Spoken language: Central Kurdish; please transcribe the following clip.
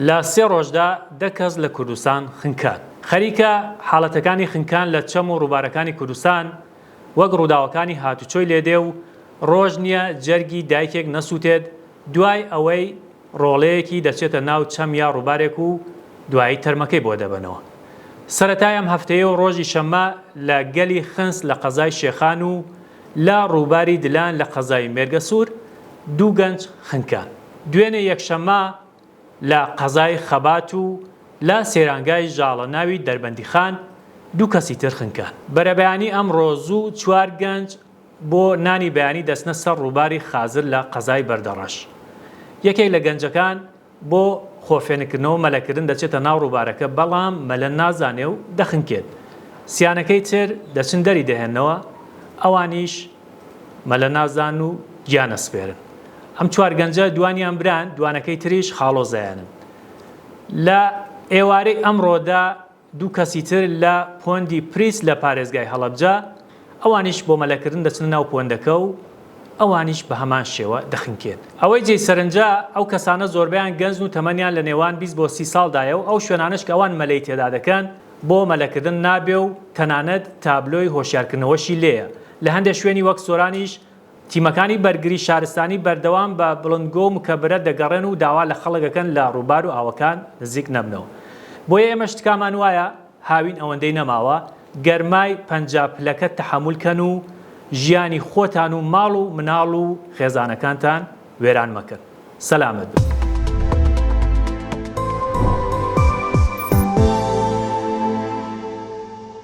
لە 3 ڕۆژدا 10 کەس لە کوردستان خنکان. خەریکە حاڵەتەکانی خنکان لە چەم و ڕووبارەکانی کوردستان وەک ڕووداوەکانی هاتوچۆی لێدێ و ڕۆژ نییە جەرگی دایکێک نەسووتێت دوای ئەوەی ڕۆڵەیەکی دەچێتە ناو چەم یا ڕووبارێک و دوایی تەرمەکەی بۆ دەبنەوە. سەرەتای ئەم هەفتەیە و ڕۆژی شەممە لە گەلی خنس لە قەزای شێخان و لە ڕووباری دلان لە قەزای مێرگە سوور 2 گەنج خنکان. دوێنێ یەکشەممە لە قەزای خەبات و لە سێرانگای ژاڵە ناوی دەربەندی خان 2 کەسی تر خنکان. بەرەبەیانی ئەم ڕۆژوو 4 گەنج بۆ نانی بەیانی دەستنە سەر ڕووباری خازر لە قەزای بەردەڕەش. یەکێک لە گەنجەکان بۆ خۆفێنکردنەوە مەلەکردن دەچێتە ناو ڕووبارەکە بەڵام مەلە نازانێ و دەخنکێت. سییانەکەی تر دەچن دەری دەهێنەوە ئەوانیش مەلە نازان و گیانە سپێرن. ئەم 4 گەنجە دوانیان بران دوانەکەی تریش خاڵۆزایانن. لە ئێوارەی ئەمڕۆدا 2 کەسی تر لە پۆندی پریس لە پارێزگای هەڵەبجە ئەوانیش بۆ مەلەکردن دەچنە ناو پۆندەکە و ئەوانیش بە هەمان شێوە دەخنکێت. ئەوەی جێی سەرنجە ئەو کەسانە زۆربیان گەنج و تەمەنیان لە نێوان 20 بۆ 30 ساڵدایە و ئەو شوێنانش کە ئەوان مەلەی تێدا دەکەن بۆ مەلەکردن نابێ و تەنانەت تابلۆی هۆشیارکردنەوەشی لێیە. لە هەندێک شوێنی وەک سۆرانیش تیمەکانی بەرگری شارستانی بەردەوام بە بڵندگۆ و مکەبرە دەگەڕێن و داوا لە خەڵکەکەن لە ڕووبار و ئاوەکان نزیک نەبنەوە. بۆیە ئێمە شتکامان وایە هاوین ئەوەندەی نەماوە گەرمای 50 پلەکە تەحەمولکەن و ژیانی خۆتان و ماڵ و مناڵ و خێزانەکانتان وێران مەکەن. سەلامەت بن.